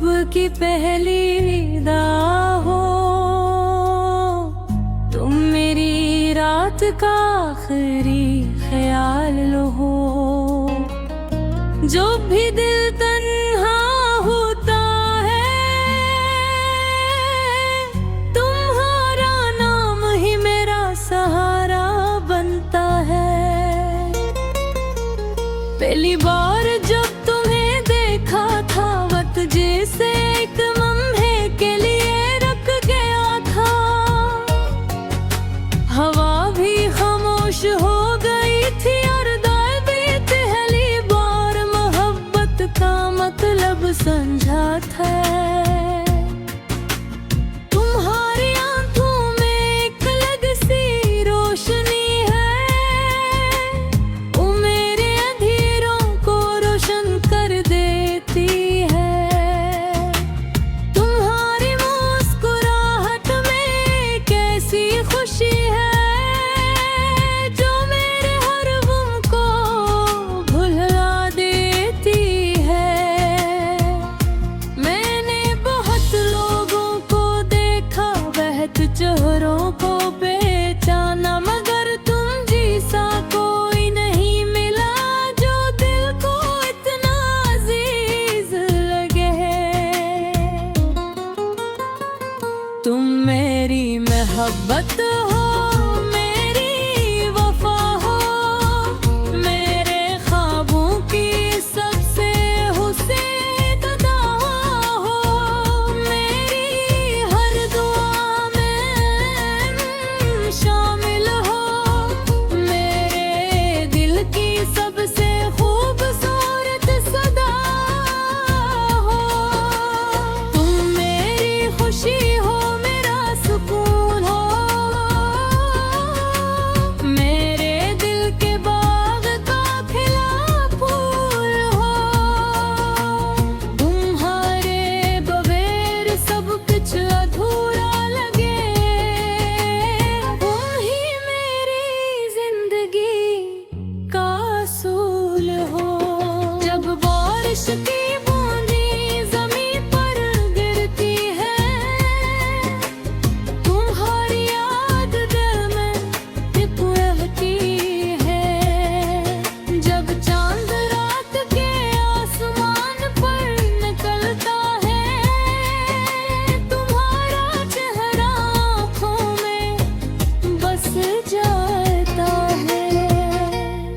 अब की पहली विदा हो, तुम मेरी रात का आखिरी ख्याल लो हो। जो भी दिल तन्हा होता है, तुम्हारा नाम ही मेरा सहारा बनता है। पहली बार जब तुम्हें देखा था, वक्त जैसे एक लम्हे के लिए रुक गया था। हवा भी खामोश हो गई थी और दाल भी पहली बार मोहब्बत का मतलब समझा था। तुम्हारी आंखों में एक अलग सी रोशनी है, वो मेरे अंधेरों को रोशन कर देती है। तुम्हारी मुस्कुराहट में कैसी खुशी है, जो मेरे हर गम को भुला देती है। मैंने बहुत लोगों को देखा, बहत चेहरों को पहचाना, मगर तुम जैसा कोई नहीं मिला जो दिल को इतना अजीज लगे। तुम मेरी मोहब्बत हो, मेरी वफा हो, मेरे ख्वाबों की सबसे हुस्न अदा हो। मेरी हर दुआ में शामिल हो, मेरे दिल की सबसे खूबसूरत सदा हो। तुम मेरी खुशी हो, मेरा सुकून हो, मेरे दिल के बाग का खिला फूल हो। तुम्हारे बगैर सब कुछ अधूरा लगे, तुम ही मेरी जिंदगी का असूल हो। जब बारिश की बूंदें ज़मीन पर गिरती है, तुम्हारी याद दिल में टिक रहती है। जब चांद रात के आसमान पर निकलता है, तुम्हारा चेहरा आँखों में बस जाता है।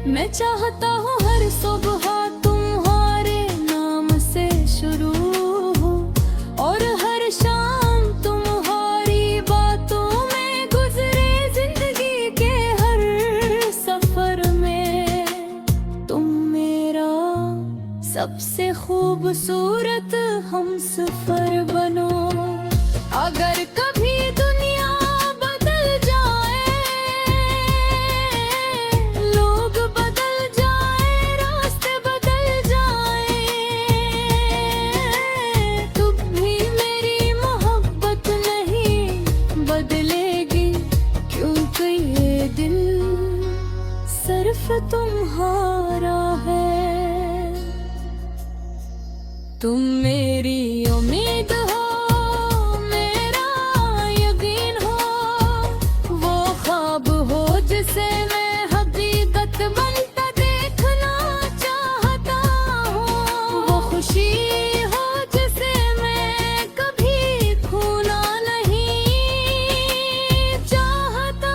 मैं चाहता हूँ हर सुबह तुम्हारे नाम से शुरू हो, और हर शाम तुम्हारी बातों में गुजरे जिंदगी के हर सफर में। तुम मेरा सबसे खूबसूरत हमसफर बनो। अगर कभी दुनिया बदल जाए, लोग बदल जाए, रास्ते बदल जाए, तुम भी मेरी मोहब्बत नहीं बदलेगी, क्योंकि ये दिल सिर्फ तुम्हारा है। तुम मेरी उम्मीद हो, मेरा यकीन हो, वो ख्वाब हो जिसे मैं हकीकत बनता देखना चाहता हूँ। वो खुशी हो जिसे मैं कभी खोना नहीं चाहता।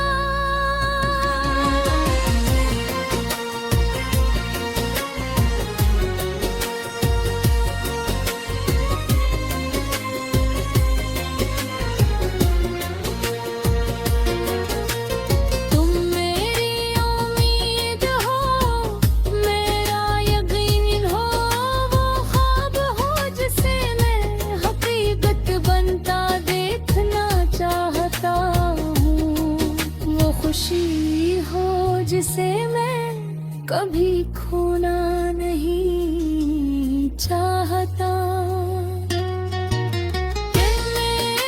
तुम मेरी उम्मीद हो, मेरा यकीन हो, वो ख्वाब हो जिसे मैं हकीकत बनता देखना चाहता हूँ। वो खुशी हो जिसे मैं कभी खोना नहीं चाहता।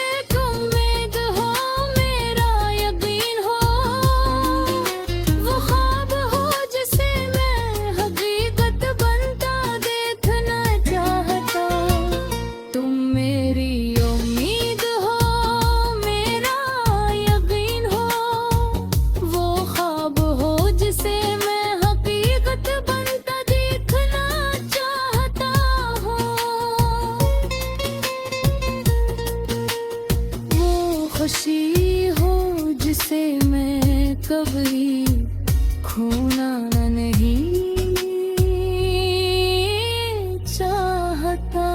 एक उम्मीद हो, मेरा यकीन हो, वो ख्वाब हो जिसे मैं हकीकत बनता देखना चाहता। तुम कभी खोना नहीं चाहता।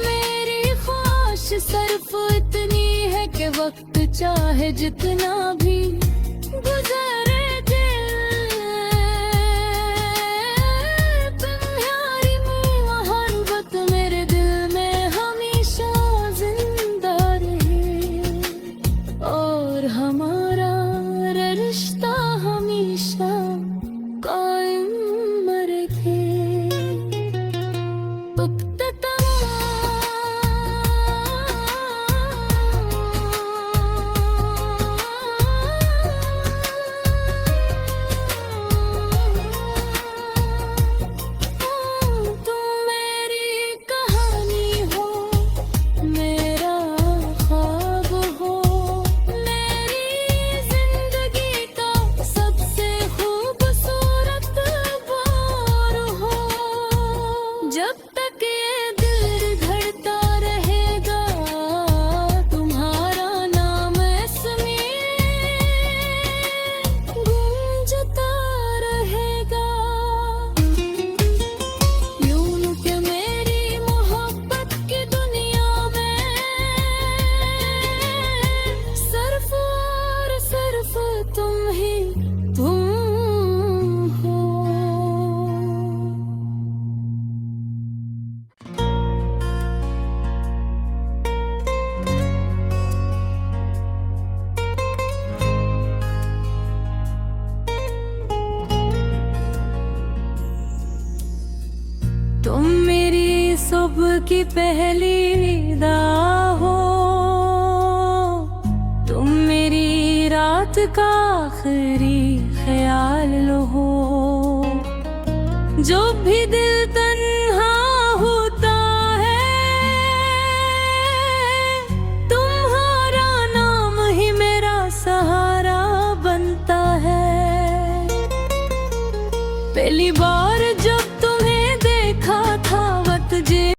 मेरी ख्वाहिश सिर्फ इतनी है कि वक्त चाहे जितना भी गुजरे दिल, तुम्हारी मोहब्बत मेरे दिल में हमेशा जिंदा रहे, और हमारा रिश्ता हमेशा कायम रखे। जब तक ये दिल धड़ता रहेगा तुम्हारा नाम इसमें गूंजता रहेगा। यूं कि मेरी मोहब्बत की दुनिया में सिर्फ और सिर्फ तुम ही तुम हो। तुम मेरी सुबह की पहली निदा हो, तुम मेरी रात का आखिरी ख्याल हो। जो